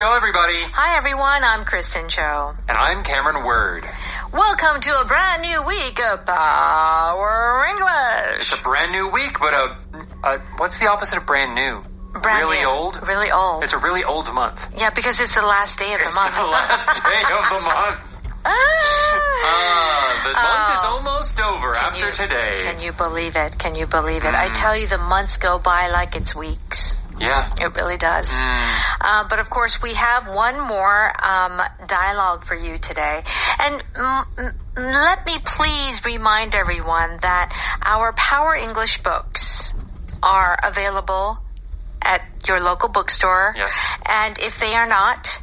Hello, everybody. Hi, everyone. I'm Kristen Cho. And I'm Cameron Word. Welcome to a brand new week of Power English. It's a brand new week, but what's the opposite of brand new? Really old? Really old. It's a really old month. Yeah, because it's the last day of the month. It's the last day of the month. The month is almost over after today. Can you believe it? Can you believe it? I tell you, the months go by like it's weeks. Yeah. It really does. But of course, we have one more dialogue for you today. And let me please remind everyone that our Power English books are available at your local bookstore. Yes. And if they are not,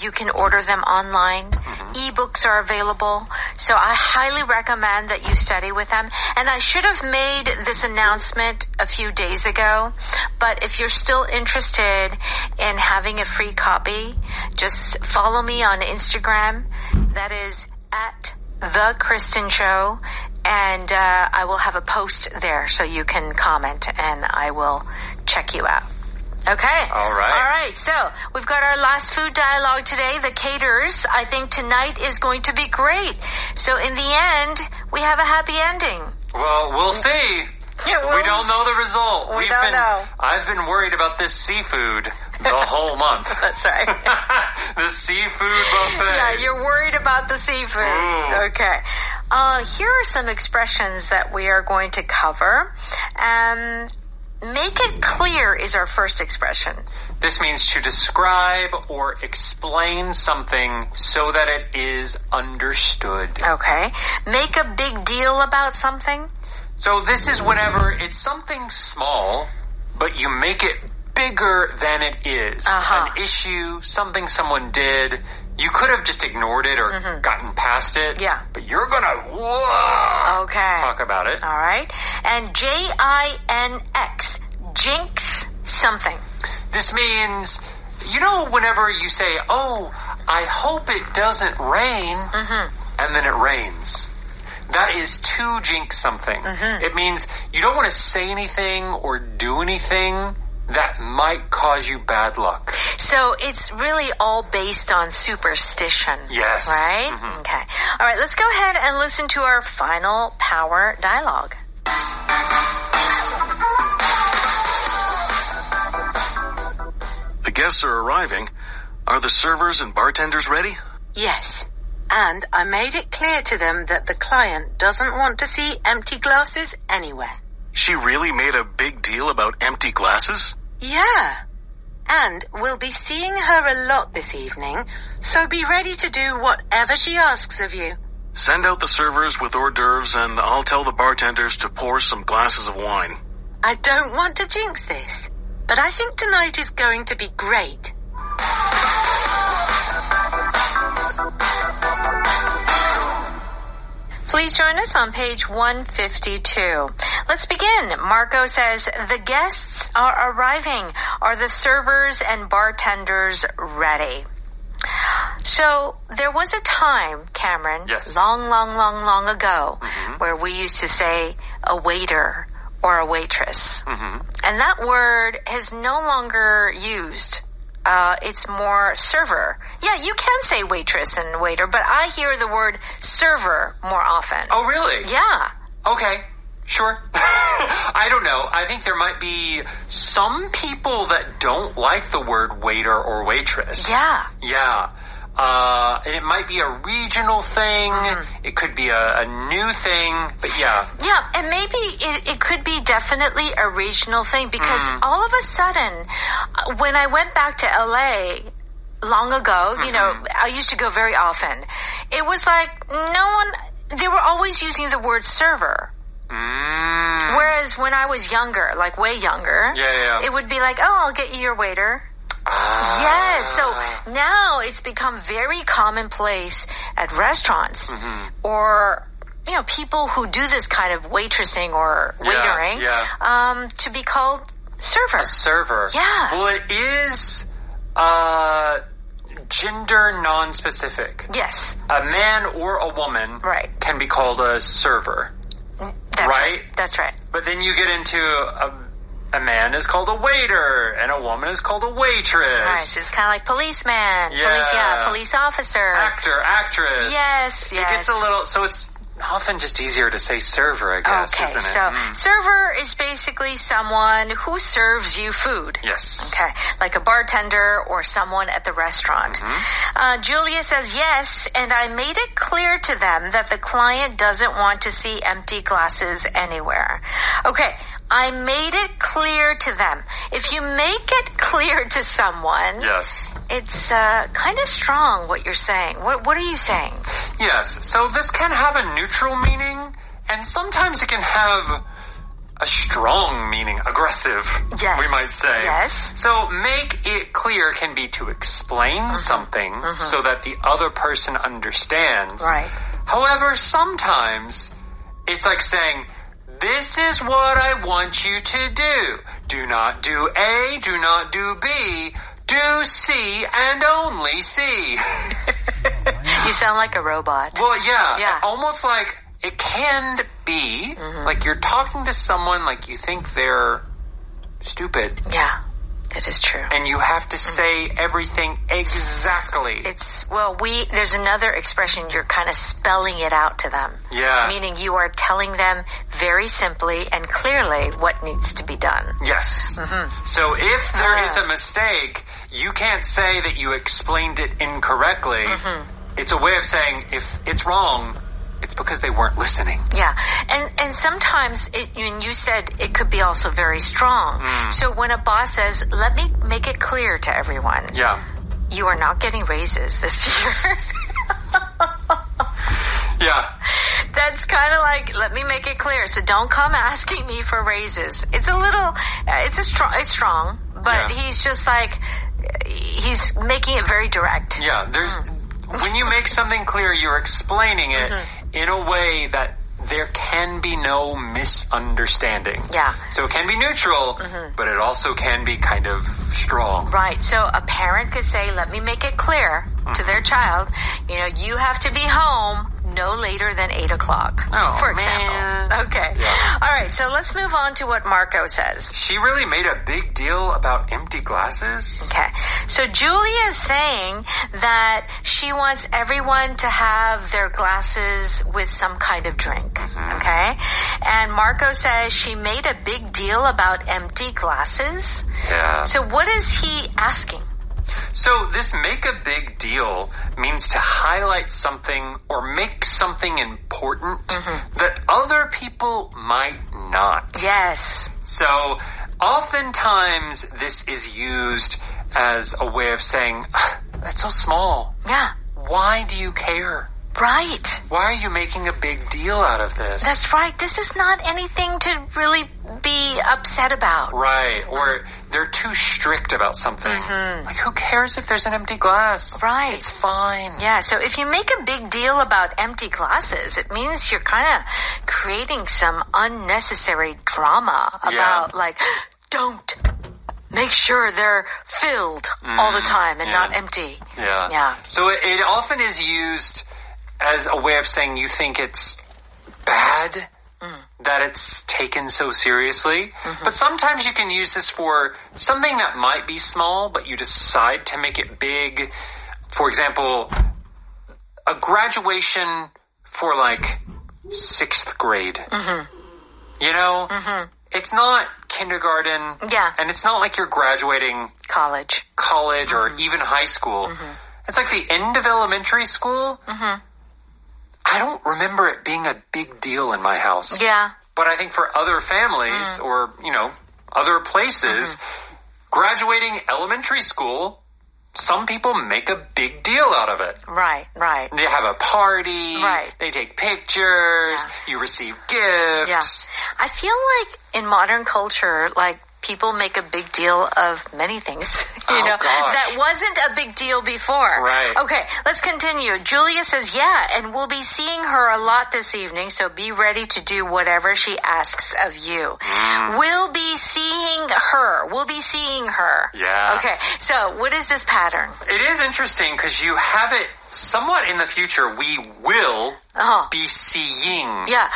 you can order them online. Ebooks are available. So I highly recommend that you study with them. And I should have made this announcement a few days ago. But if you're still interested in having a free copy, just follow me on Instagram. That is at The Kristen Show. And I will have a post there so you can comment and I will check you out. Okay. All right. All right. So we've got our last food dialogue today, the caterers. I think tonight is going to be great. So in the end, we have a happy ending. Well, we'll see. Yeah, we don't know the result. We don't know. I've been worried about this seafood the whole month. That's right. The seafood buffet. Yeah, you're worried about the seafood. Ooh. Okay. Here are some expressions that we are going to cover. Make it clear is our first expression. This means to describe or explain something so that it is understood. Okay. Make a big deal about something. So this is whenever it's something small, but you make it bigger than it is. An issue, something someone did. You could have just ignored it or gotten past it. Yeah. But you're gonna talk about it. All right. And Jinx. Jinx something. This means, whenever you say, oh, I hope it doesn't rain, and then it rains. That is to jinx something. It means you don't want to say anything or do anything that might cause you bad luck. So it's really all based on superstition. Yes. Right? Okay. All right, let's go ahead and listen to our final power dialogue. The guests are arriving. Are the servers and bartenders ready? Yes. And I made it clear to them that the client doesn't want to see empty glasses anywhere. She really made a big deal about empty glasses? Yeah. And we'll be seeing her a lot this evening, so be ready to do whatever she asks of you. Send out the servers with hors d'oeuvres and I'll tell the bartenders to pour some glasses of wine. I don't want to jinx this, but I think tonight is going to be great. Please join us on page 152. Let's begin. Marco says, the guests are arriving. Are the servers and bartenders ready? So there was a time, Cameron, yes, long ago, where we used to say a waiter or a waitress. And that word is no longer used. It's more server. Yeah, you can say waitress and waiter, but I hear the word server more often. Oh, really? Yeah. Okay. Sure. I don't know. I think there might be some people that don't like the word waiter or waitress. Yeah. Yeah. And it might be a regional thing. It could be a new thing, but yeah. Yeah, and maybe it could be definitely a regional thing because all of a sudden, when I went back to LA long ago, I used to go very often. It was like they were always using the word server. Whereas when I was younger, like way younger, it would be like, oh, I'll get you your waiter. Yes, so now it's become very commonplace at restaurants or, people who do this kind of waitressing or waitering to be called server. A server. Yeah. Well, it is gender non-specific. Yes. A man or a woman can be called a server. That's right. That's right. But then you get into a man is called a waiter and a woman is called a waitress. Right, so it's kind of like policeman, Yeah. police officer. Actor, actress. Yes, It gets a little, so it's often just easier to say server, I guess, Okay, isn't it? so server is basically someone who serves you food. Yes. Okay, like a bartender or someone at the restaurant. Julia says yes, and I made it clear to them that the client doesn't want to see empty glasses anywhere. Okay, I made it clear to them. If you make it clear to someone, Yes. it's kind of strong what you're saying. What are you saying? Yes. So this can have a neutral meaning, and sometimes it can have a strong meaning, aggressive, Yes. we might say. Yes. So make it clear can be to explain something so that the other person understands. Right. However, sometimes it's like saying, this is what I want you to do. Do not do A, do not do B, do C and only C. You sound like a robot. Well, yeah. Yeah. Almost like it can be like you're talking to someone like you think they're stupid Yeah, it is true. and you have to say everything exactly. There's another expression, you're kind of spelling it out to them. Yeah. Meaning you are telling them very simply and clearly what needs to be done. Yes. So if there is a mistake, you can't say that you explained it incorrectly. It's a way of saying if it's wrong, it's because they weren't listening. Yeah. And sometimes, when you said it could be also very strong. So when a boss says, let me make it clear to everyone, Yeah. you are not getting raises this year. Yeah. That's kind of like, let me make it clear. So don't come asking me for raises. It's a little, it's strong, but Yeah. he's just like, he's making it very direct. Yeah. There's when you make something clear, you're explaining it in a way that there can be no misunderstanding. Yeah. So it can be neutral, but it also can be kind of strong. Right. So a parent could say, let me make it clear to their child, you have to be home no later than 8 o'clock, Oh, for example. man. Okay. Yeah. All right. So let's move on to what Marco says. She really made a big deal about empty glasses. Okay. So Julia is saying that she wants everyone to have their glasses with some kind of drink. Okay. And Marco says she made a big deal about empty glasses. Yeah. So what is he asking? So this make a big deal means to highlight something or make something important that other people might not. Yes. So oftentimes this is used as a way of saying, that's so small. Yeah. Why do you care? Right. Why are you making a big deal out of this? That's right. This is not anything to really be upset about. Right. Or they're too strict about something. Like, who cares if there's an empty glass? Right. It's fine. Yeah, so if you make a big deal about empty glasses, it means you're kind of creating some unnecessary drama about like, don't make sure they're filled all the time and not empty. Yeah. Yeah. So it often is used as a way of saying you think it's bad that it's taken so seriously. But sometimes you can use this for something that might be small, but you decide to make it big. For example, a graduation for like 6th grade. You know? It's not kindergarten. Yeah. And it's not like you're graduating College. or even high school. It's like the end of elementary school. I don't remember it being a big deal in my house. Yeah. But I think for other families or, other places, graduating elementary school, some people make a big deal out of it. Right, right. They have a party. Right. They take pictures. You receive gifts. Yeah. I feel like in modern culture, like, people make a big deal of many things, gosh. that wasn't a big deal before. Right. Okay, let's continue. Julia says, yeah, and we'll be seeing her a lot this evening, so be ready to do whatever she asks of you. We'll be seeing her. We'll be seeing her. Yeah. Okay, so what is this pattern? It is interesting because you have it somewhat in the future. We will be seeing. Yeah,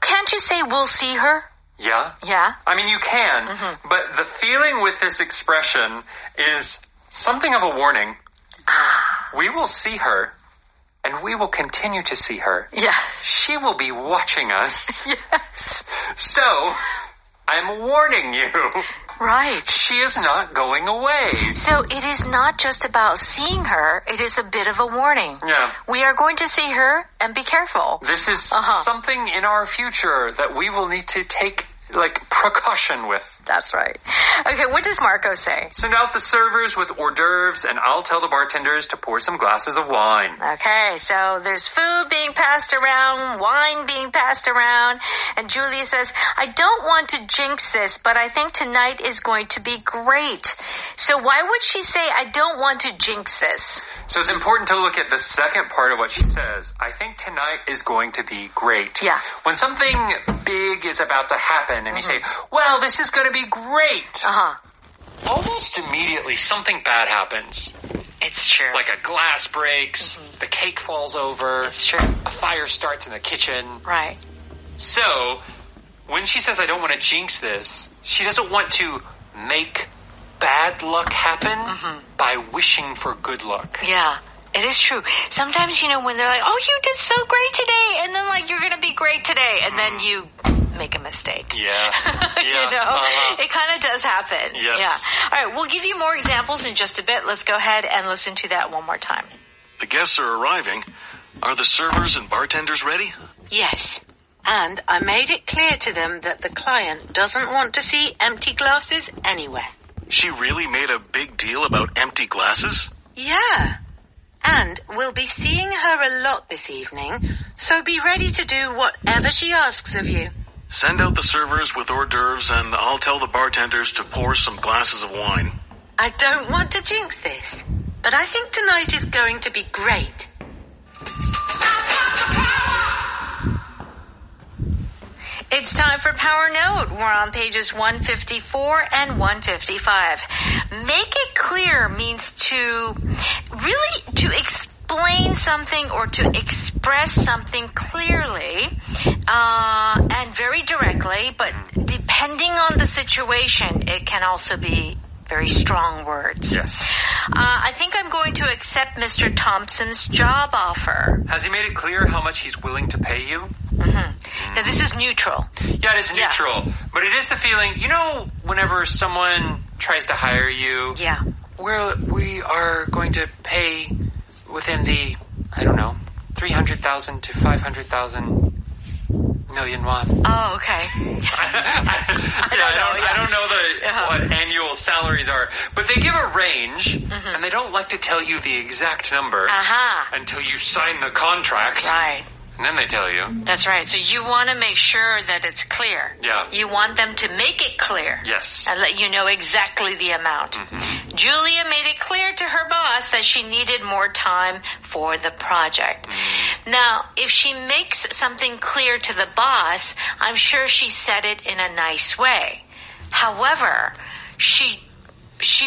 can't you say we'll see her? Yeah? Yeah. I mean, you can, but the feeling with this expression is something of a warning. We will see her, and we will continue to see her. Yeah. She will be watching us. Yes. So, I'm warning you. Right. She is not going away. So it is not just about seeing her, it is a bit of a warning. Yeah. We are going to see her, and be careful. This is something in our future that we will need to take, precaution with. That's right. Okay, what does Marco say? Send out the servers with hors d'oeuvres, and I'll tell the bartenders to pour some glasses of wine. Okay, so there's food being passed around, wine being passed around, and Julia says, I don't want to jinx this, but I think tonight is going to be great. So why would she say, I don't want to jinx this? So it's important to look at the second part of what she says. I think tonight is going to be great. Yeah. When something big is about to happen, and you say, well, this is going to be great. Almost immediately, something bad happens. It's true. Like a glass breaks, the cake falls over. It's true. A fire starts in the kitchen. Right. So, when she says, I don't want to jinx this, she doesn't want to make bad luck happen by wishing for good luck. Yeah. It is true. Sometimes, when they're like, oh, you did so great today, and then you're going to be great today, and then you make a mistake. Yeah. It kind of does happen. Yes. Yeah. All right, we'll give you more examples in just a bit. Let's go ahead and listen to that one more time. The guests are arriving. Are the servers and bartenders ready? Yes. And I made it clear to them that the client doesn't want to see empty glasses anywhere. She really made a big deal about empty glasses? Yeah. And we'll be seeing her a lot this evening, so be ready to do whatever she asks of you. Send out the servers with hors d'oeuvres, and I'll tell the bartenders to pour some glasses of wine. I don't want to jinx this, but I think tonight is going to be great. It's time for Power Note. We're on pages 154 and 155. Make it clear means to explain something or to express something clearly and very directly, but depending on the situation, it can also be very strong words. Yes. I think I'm going to accept Mr. Thompson's job offer. Has he made it clear how much he's willing to pay you? Now, this is neutral. Yeah, it is neutral. Yeah. But it is the feeling, whenever someone tries to hire you, yeah, we are going to pay within the, 300,000 to 500,000 million won. Oh, okay. I don't know what annual salaries are, but they give a range, and they don't like to tell you the exact number until you sign the contract. Right. And then they tell you. That's right. So you want to make sure that it's clear. Yeah. You want them to make it clear. Yes. And let you know exactly the amount. Julia made it clear to her boss that she needed more time for the project. Now, if she makes something clear to the boss, I'm sure she said it in a nice way. However, she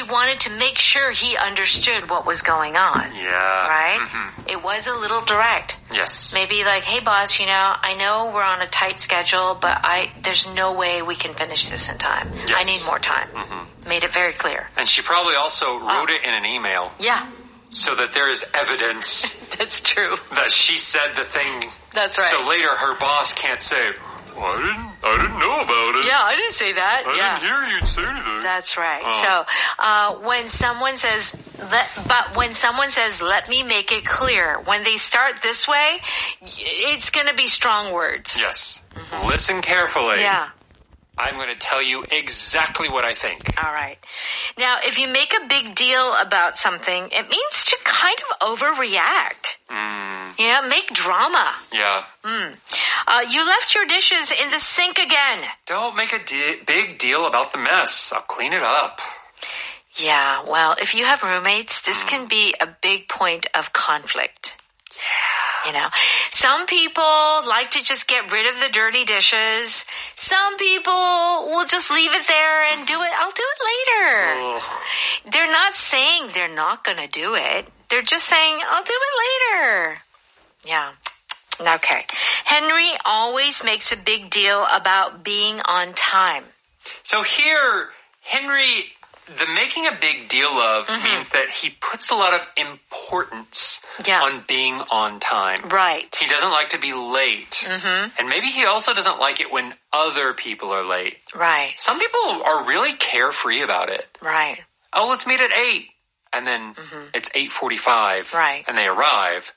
wanted to make sure he understood what was going on. Yeah. Right? It was a little direct. Yes. Maybe like, hey boss, I know we're on a tight schedule, but there's no way we can finish this in time. Yes. I need more time. Made it very clear. And she probably also wrote it in an email. Yeah. So that there is evidence. That's true. That she said the thing. That's right. So later her boss can't say, well, I didn't know about it. Yeah, I didn't say that. I didn't hear you say anything. That's right. So, when someone says, let me make it clear, when they start this way, it's going to be strong words. Yes. Listen carefully. Yeah. I'm going to tell you exactly what I think. All right. Now, if you make a big deal about something, it means to kind of overreact. Make drama. Yeah. You left your dishes in the sink again. Don't make a big deal about the mess. I'll clean it up. Yeah, well, if you have roommates, this can be a big point of conflict. Yeah. Some people like to just get rid of the dirty dishes. Some people will just leave it there and do it. I'll do it later. Ugh. They're not saying they're not going to do it. They're just saying, I'll do it later. Yeah. Okay. Henry always makes a big deal about being on time. So here, Henry, the making a big deal of means that he puts a lot of importance on being on time. Right. He doesn't like to be late. And maybe he also doesn't like it when other people are late. Right. Some people are really carefree about it. Right. Oh, let's meet at 8. And then it's 8:45. Right. And they arrive.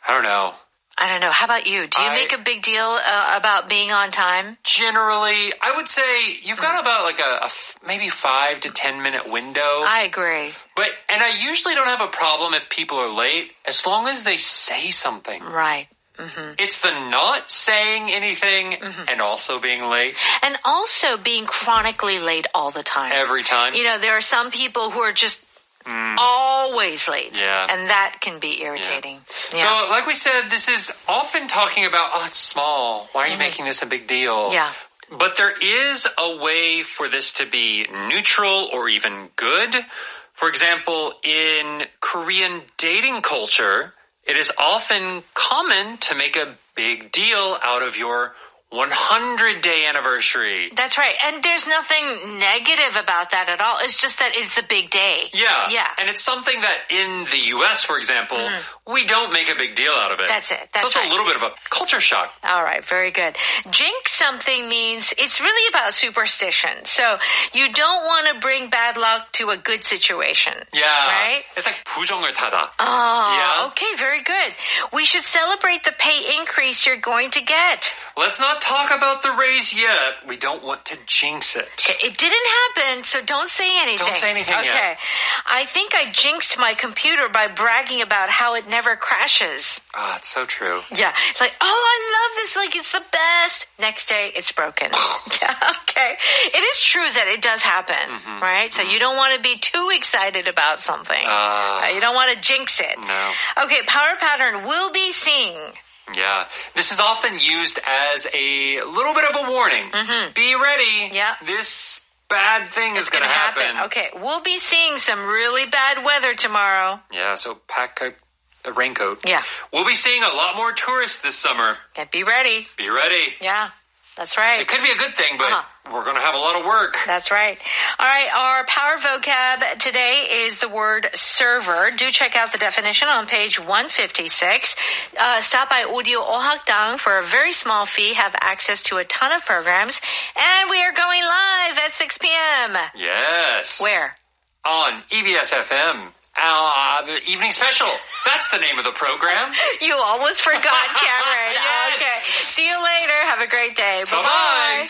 I don't know. How about you? Do you make a big deal about being on time? Generally, I would say you've got about like a maybe 5 to 10 minute window. I agree. And I usually don't have a problem if people are late as long as they say something. Right. It's the not saying anything and also being late. And also being chronically late all the time. Every time. There are some people who are just always late. Yeah. And that can be irritating. Yeah. So, like we said, this is often talking about, it's small. Why are you making this a big deal? Yeah. But there is a way for this to be neutral or even good. For example, in Korean dating culture, it is often common to make a big deal out of your 100-day anniversary. That's right. And there's nothing negative about that at all. It's just that it's a big day. Yeah. Yeah. And it's something that in the U.S., for example, we don't make a big deal out of it. That's it. That's so it's a little bit of a culture shock. All right. Very good. Jinx something means it's really about superstition. So you don't want to bring bad luck to a good situation. Yeah. Right? It's like 부정을 타다. Oh, yeah. Okay. Very good. We should celebrate the pay increase you're going to get. Let's not talk about the raise yet. We don't want to jinx it. It didn't happen, so don't say anything. Don't say anything yet. Okay. I think I jinxed my computer by bragging about how it never crashes. Ah, it's so true. Yeah. It's like, I love this. Like, it's the best. Next day, it's broken. Yeah. Okay. It is true that it does happen, right? So you don't want to be too excited about something. You don't want to jinx it. No. Okay. Power pattern will be seeing. Yeah. This is often used as a little bit of a warning. Be ready. Yeah. This bad thing is going to happen. Okay. We'll be seeing some really bad weather tomorrow. Yeah, so pack a raincoat. Yeah. We'll be seeing a lot more tourists this summer. Yeah, be ready. Be ready. Yeah. That's right. It could be a good thing, but we're going to have a lot of work. That's right. All right. Our power vocab today is the word server. Do check out the definition on page 156. Stop by Audio Ohakdang for a very small fee. Have access to a ton of programs. And we are going live at 6 p.m. Yes. Where? On EBS FM. Evening Special. That's the name of the program. You almost forgot, Cameron. Yes. Okay. See you later. Have a great day. Bye-bye.